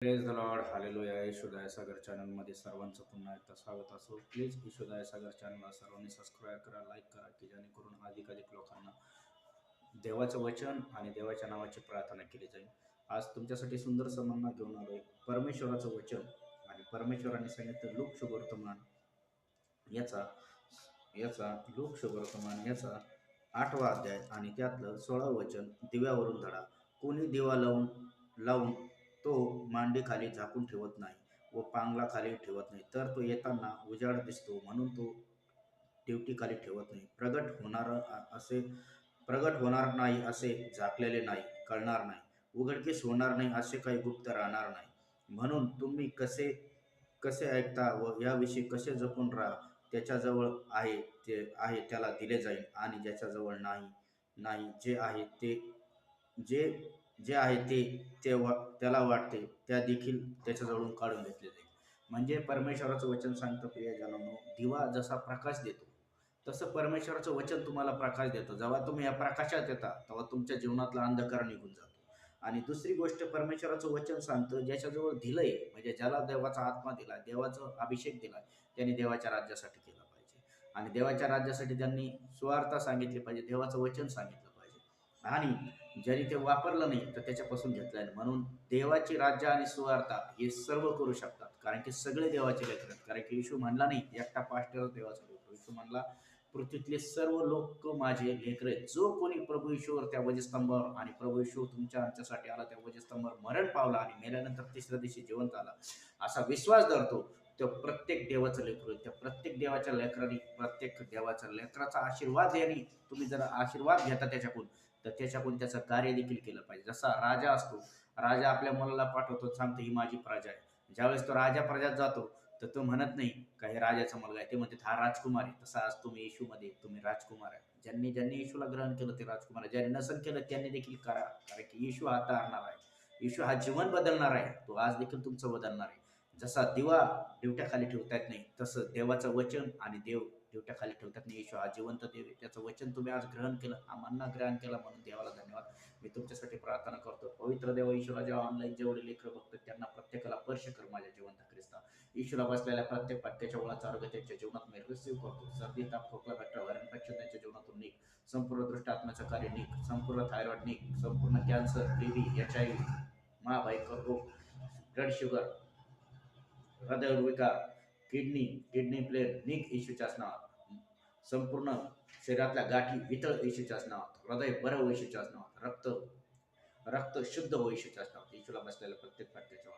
Praise the lord hallelujah. यशोदाय सागर चॅनलमध्ये सर्वांचं पुन्हा एकदा स्वागत असो. प्लीज यशोदाय सागर चॅनलला सर्वांनी सबस्क्राईब करा, लाईक करा, की जेणेकरून अधिकाधिक लोकांना देवाचं वचन आणि देवाच्या नावाची प्रार्थना केली जाईल. आज तुमच्यासाठी सुंदरसं म्हणणं घेऊन आलोय, परमेश्वराचं वचन. आणि परमेश्वराने सांगितलं लोक शुभवर्तमान याचा याचा लोक शुभवर्तमान याचा 8वा अध्याय आणि त्यातलं 16वं वचन. दिव्यावरून धडा. कोणी दिवा लावून तो मांडी खाली झाकून ठेवत नाही व पांगला खाली ठेवत नाही, तर तो येताना उजाड दिसतो म्हणून तो ड्युटी खाली ठेवत नाही. प्रगट होणार नाही असे झाकलेले नाही, कळणार नाही, उघडकीस होणार नाही असे काही गुप्त राहणार नाही. म्हणून तुम्ही कसे कसे ऐकता व याविषयी कसे जपून राहा. त्याच्याजवळ आहे ते आहे त्याला दिले जाईल, आणि ज्याच्याजवळ नाही नाही जे आहे ते जे जे आहे त्याला वाटते त्या देखील त्याच्याजवळून काढून घेतले जाईल. म्हणजे परमेश्वराचं वचन सांगतं, प्रियजनांनो, दिवा जसा प्रकाश देतो तसं परमेश्वराचं वचन तुम्हाला प्रकाश देतं. जेव्हा तुम्ही या प्रकाशात येता तेव्हा तुमच्या जीवनातला अंधकार निघून जातो. आणि दुसरी गोष्ट परमेश्वराचं वचन सांगतं, ज्याच्याजवळ दिलंय म्हणजे ज्याला देवाचा आत्मा दिला, देवाचा अभिषेक दिला, त्यांनी देवाच्या राज्यासाठी केला पाहिजे. आणि देवाच्या राज्यासाठी त्यांनी सुवार्ता सांगितली पाहिजे, देवाचं वचन सांगितलं पाहिजे. आणि ज्यांनी ते वापरलं नाही तर त्याच्यापासून घेतलं नाही. म्हणून देवाची राज्य आणि सुवार्ता हे सर्व करू शकतात, कारण की सगळे देवाचे लेकर आहेत. कारण की येशू म्हणला नाही एकटा पास्टर देवाचा लेकर, येशू म्हणला पृथ्वीतले सर्व लोक माझे लेकर आहेत. जो कोणी प्रभू येशूवर त्या वजस्तंभावर, आणि प्रभू येशू तुमच्या आमच्यासाठी आला, त्या वजस्तंभावर मरण पावला आणि मेल्यानंतर तिसऱ्या दिवशी जिवंत आला असा विश्वास धरतो, तो प्रत्येक देवाचं लेकर. त्या प्रत्येक देवाच्या लेकरांनी, प्रत्येक देवाच्या लेकराचा आशीर्वाद यांनी तुम्ही जर आशीर्वाद घेता त्याच्याकडून त्याचं कार्य देखील केलं पाहिजे. जसा राजा असतो, राजा आपल्या मुलाला पाठवतो, सांगतो ही माझी प्रजा आहे. ज्यावेळेस तो राजा प्रजात जातो तर तो म्हणत नाही का हे राजाचा मुलगा आहे, ते म्हणतात हा राजकुमार आहे. तसा आज तुम्ही येशूमध्ये तुम्ही राजकुमार आहे. ज्यांनी ज्यांनी येशूला ग्रहण केलं ते राजकुमार आहे. ज्यांनी नसन केलं त्यांनी देखील करा, कारण की येशू हा तारणार आहे. येशू हा जीवन बदलणार आहे. तो आज देखील तुमचं बदलणार आहे. जसा दिवा दिवट्याखाली ठेवता येत नाही, तसं देवाचं वचन आणि देव दिवट्याखाली ठेवतात नाही. येशू हा जिवंत देव आहे. त्याचं वचन तुम्ही आज ग्रहण केलं, हा मन्ना ग्रहण केला, म्हणून देवाला धन्यवाद. मी तुमच्यासाठी प्रार्थना करतो. पवित्र देव ईश्वरा, जेव्हा ऑनलाईन जेवढे लेकर बघतात त्यांना प्रत्येकाला स्पर्श कर माझ्या जिवंत ख्रिस्ता. ईश्वरा बसलेल्या प्रत्येक पट्ट्याच्या मुलाचा आरोग्य त्यांच्या जीवनात मी रिसीव्ह करतो. सर्दी, ताप, खोकला, बॅक्टेरिया, व्हायरल इन्फेक्शन त्यांच्या जीवनातून निघ. संपूर्ण दृष्ट आत्म्याचं कार्य निघ. संपूर्ण थायरॉइड निघ. संपूर्ण कॅन्सर, टीबी, HIV, महाभाई, कर्करोग, ब्लड शुगर, हृदयविकार, किडनी प्लेन निघ येशूच्याच नावात. संपूर्ण शरीरातल्या गाठी वितळ येशूच्याच नावात. हृदय बरं हो येशूच्याच नावात. रक्त रक्त शुद्ध हो येशूच्याच नावात. येशूला बसलेल्या प्रत्येक पट्ट्याच्या